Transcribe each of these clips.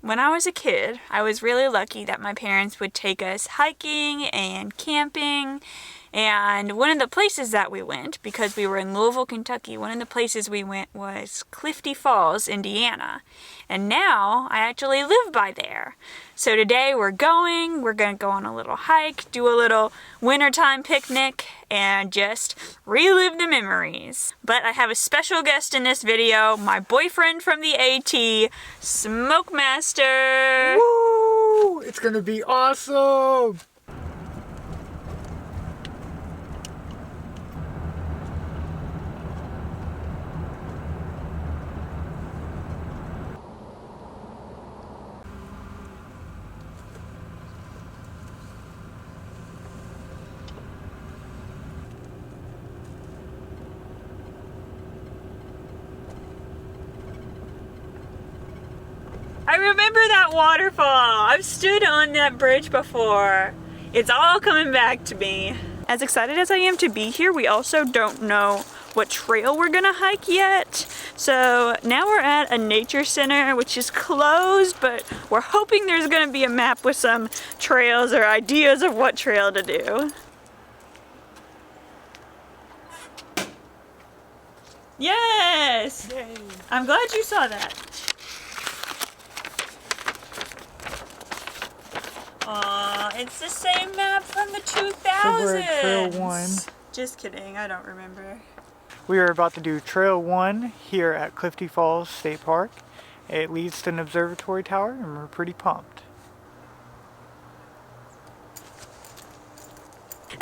When I was a kid, I was really lucky that my parents would take us hiking and camping. And one of the places that we went, because we were in Louisville, Kentucky, one of the places we went was Clifty Falls, Indiana. And now I actually live by there. So today we're going to go on a little hike, do a little wintertime picnic, and just relive the memories. But I have a special guest in this video, my boyfriend from the AT, Smoke Master. Woo! It's gonna be awesome! I remember that waterfall. I've stood on that bridge before. It's all coming back to me. As excited as I am to be here, we also don't know what trail we're gonna hike yet. So now we're at a nature center, which is closed, but we're hoping there's gonna be a map with some trails or ideas of what trail to do. Yes! Yay. I'm glad you saw that. Aw, it's the same map from the 2000s. So we're at Trail 1. Just kidding, I don't remember. We are about to do Trail 1 here at Clifty Falls State Park. It leads to an observatory tower and we're pretty pumped.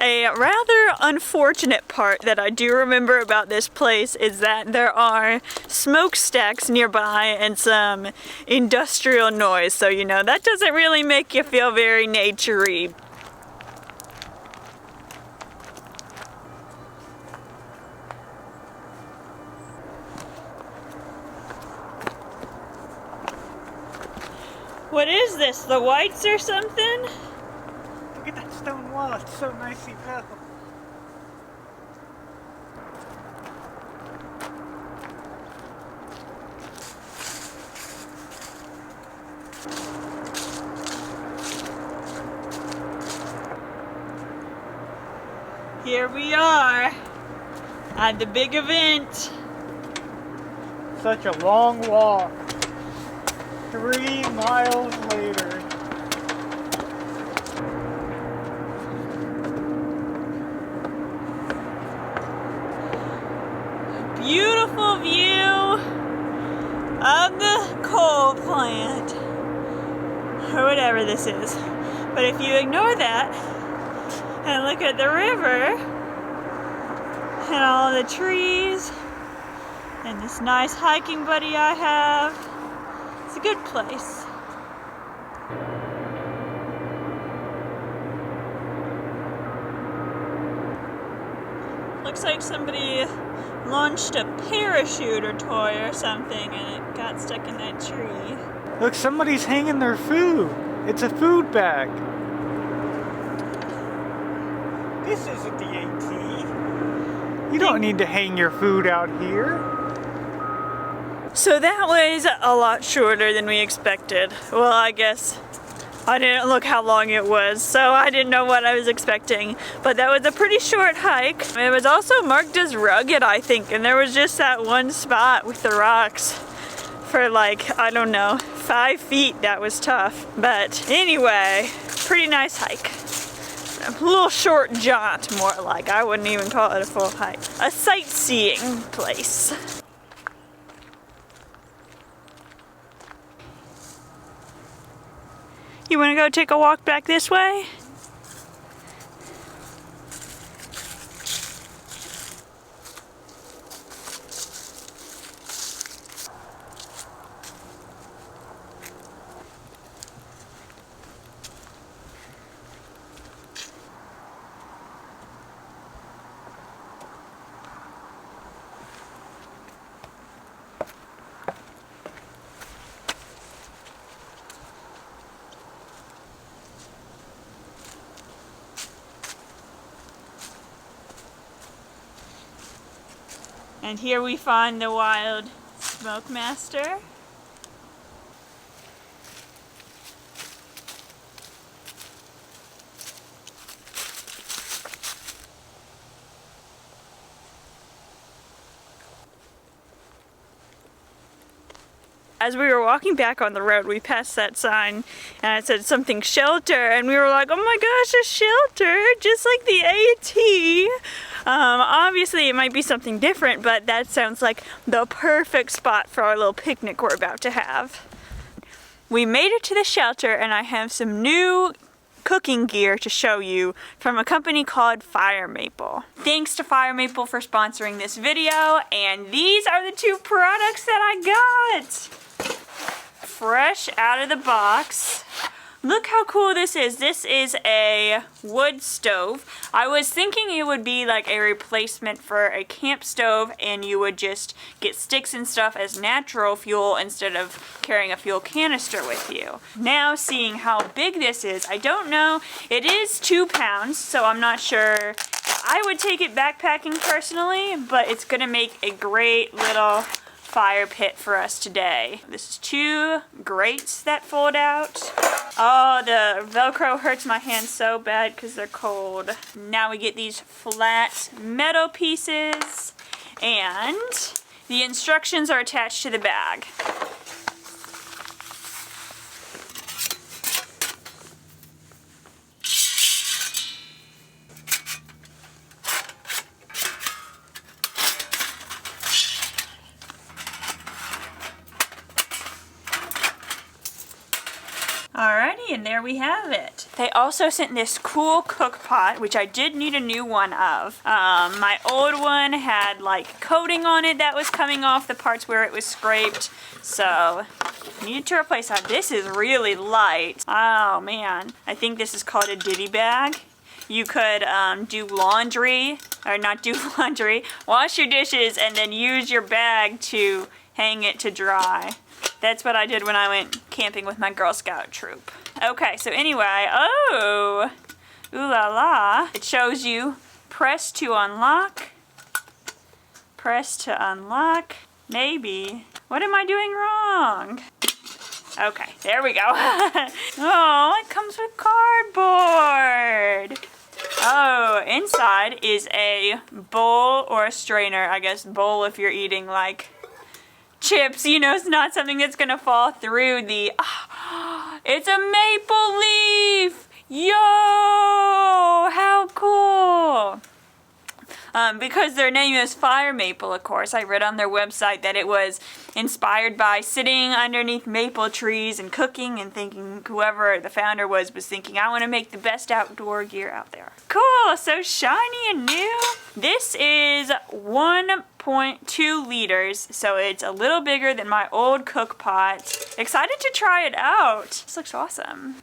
A rather unfortunate part that I do remember about this place is that there are smokestacks nearby and some industrial noise, so you know, that doesn't really make you feel very nature-y. What is this, the whites or something? Look at that stone wall, it's so nicely built. Here we are at the big event. Such a long walk. 3 miles later. Beautiful view of the coal plant, or whatever this is. But if you ignore that and look at the river and all the trees and this nice hiking buddy I have, it's a good place. Looks like somebody launched a parachute or toy or something and it got stuck in that tree. Look, somebody's hanging their food. It's a food bag. This isn't the AT. You don't need to hang your food out here. So that was a lot shorter than we expected. Well, I guess I didn't look how long it was, so I didn't know what I was expecting. But that was a pretty short hike. It was also marked as rugged, I think, and there was just that one spot with the rocks for like, I don't know, 5 feet. That was tough. But anyway, pretty nice hike. A little short jaunt, more like. I wouldn't even call it a full hike. A sightseeing place. You want to go take a walk back this way? And here we find the wild Smoke Master. As we were walking back on the road, we passed that sign and it said something shelter, and we were like, oh my gosh, a shelter, just like the AT. Obviously it might be something different, but that sounds like the perfect spot for our little picnic we're about to have. We made it to the shelter, and I have some new cooking gear to show you from a company called Fire Maple. Thanks to Fire Maple for sponsoring this video, and these are the two products that I got. Fresh out of the box. Look how cool this is. This is a wood stove. I was thinking it would be like a replacement for a camp stove, and you would just get sticks and stuff as natural fuel instead of carrying a fuel canister with you. Now seeing how big this is, I don't know. It is 2 pounds, so I'm not sure. I would take it backpacking personally, but it's gonna make a great little fire pit for us today. This is 2 grates that fold out. Oh, the Velcro hurts my hands so bad because they're cold. Now we get these flat metal pieces, and the instructions are attached to the bag. Alrighty, and there we have it. They also sent this cool cook pot, which I did need a new one of. My old one had like coating on it that was coming off the parts where it was scraped, so needed to replace that. This is really light. Oh man, I think this is called a ditty bag. You could do laundry, or not do laundry, wash your dishes, and then use your bag to hang it to dry. That's what I did when I went camping with my Girl Scout troop. Okay, so anyway, oh, ooh la la. It shows you press to unlock, press to unlock, maybe. What am I doing wrong? Okay, there we go. Oh, it comes with cardboard. Oh, inside is a bowl or a strainer. I guess bowl if you're eating like chips, you know, it's not something that's gonna fall through the, it's a maple leaf! Yo, how cool! Because their name is Fire Maple, of course, I read on their website that it was inspired by sitting underneath maple trees and cooking and thinking, whoever the founder was thinking, I want to make the best outdoor gear out there. Cool, so shiny and new. This is 1.2 liters, so it's a little bigger than my old cook pot. Excited to try it out. This looks awesome.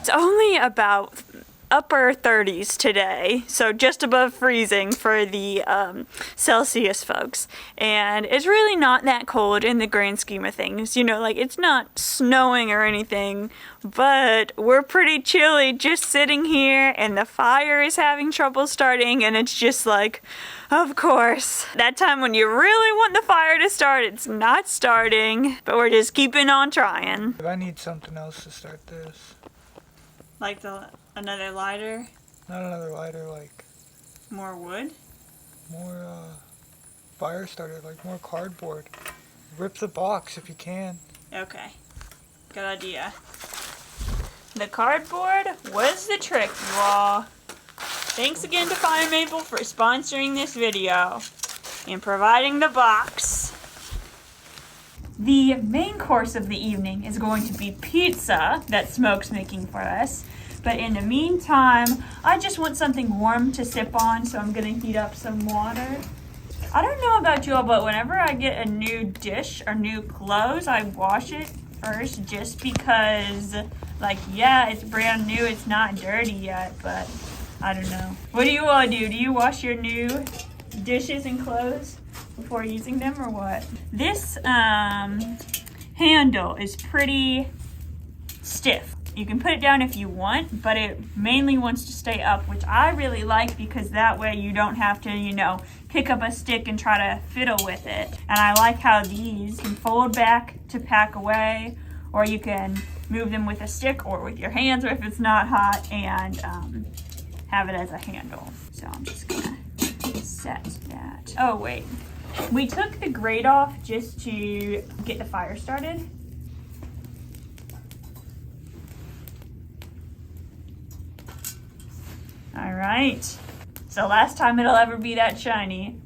It's only about upper 30s today, so just above freezing for the Celsius folks, and it's really not that cold in the grand scheme of things. You know, like, it's not snowing or anything, but we're pretty chilly just sitting here, and the fire is having trouble starting, and it's just like, of course, that time when you really want the fire to start, it's not starting, but we're just keeping on trying. I need something else to start this. Like another lighter? Not another lighter, like more wood? More fire starter, like more cardboard. Rip the box if you can. Okay, good idea. The cardboard was the trick, you all. Thanks again to Fire Maple for sponsoring this video and providing the box. The main course of the evening is going to be pizza that Smoke's making for us. But in the meantime, I just want something warm to sip on, so I'm gonna heat up some water. I don't know about you all, but whenever I get a new dish or new clothes, I wash it first just because, like, yeah, it's brand new, it's not dirty yet, but I don't know. What do you all do? Do you wash your new dishes and clothes before using them, or what? This handle is pretty stiff. You can put it down if you want, but it mainly wants to stay up, which I really like because that way you don't have to, you know, pick up a stick and try to fiddle with it. And I like how these can fold back to pack away, or you can move them with a stick or with your hands or if it's not hot, and have it as a handle. So I'm just gonna set that. Oh wait, we took the grate off just to get the fire started. All right, so last time it'll ever be that shiny.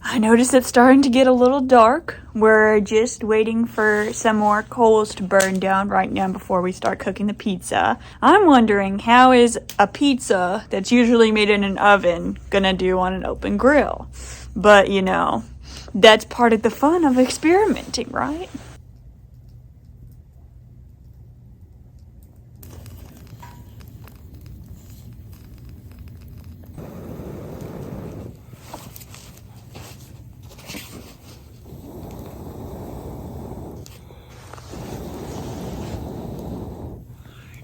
I noticed it's starting to get a little dark. We're just waiting for some more coals to burn down right now before we start cooking the pizza. I'm wondering, how is a pizza that's usually made in an oven gonna do on an open grill? But you know, that's part of the fun of experimenting, right?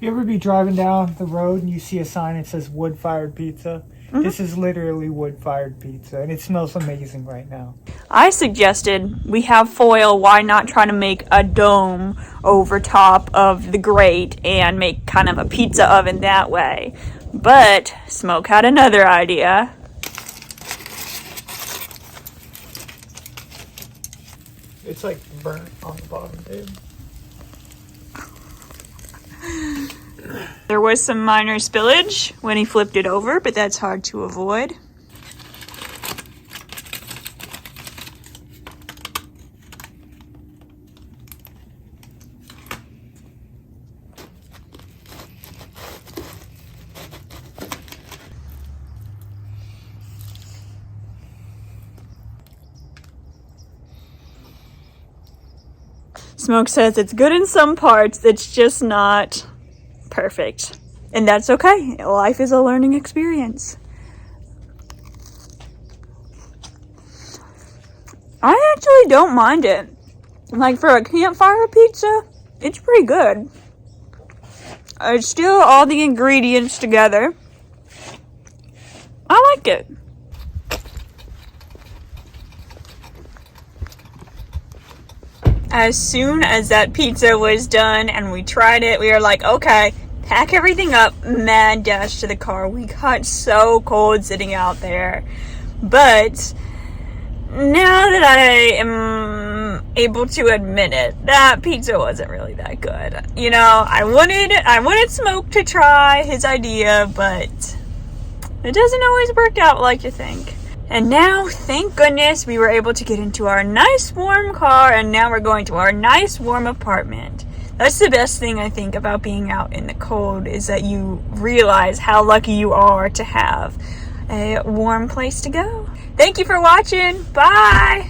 You ever be driving down the road and you see a sign that says wood-fired pizza? Mm-hmm. This is literally wood-fired pizza, and it smells amazing right now. I suggested we have foil, why not try to make a dome over top of the grate and make kind of a pizza oven that way. But Smoke had another idea. It's like burnt on the bottom, dude. There was some minor spillage when he flipped it over, but that's hard to avoid. Smoke says it's good in some parts, it's just not perfect. And that's okay. Life is a learning experience. I actually don't mind it. Like, for a campfire pizza, it's pretty good. It's still all the ingredients together. I like it. As soon as that pizza was done and we tried it, we were like, okay, pack everything up, mad dash to the car. We got so cold sitting out there. But now that I am able to admit it, that pizza wasn't really that good. You know, I wanted Smoke to try his idea, but it doesn't always work out like you think. And now, thank goodness, we were able to get into our nice warm car, and now we're going to our nice warm apartment. That's the best thing I think about being out in the cold, is that you realize how lucky you are to have a warm place to go. Thank you for watching. Bye!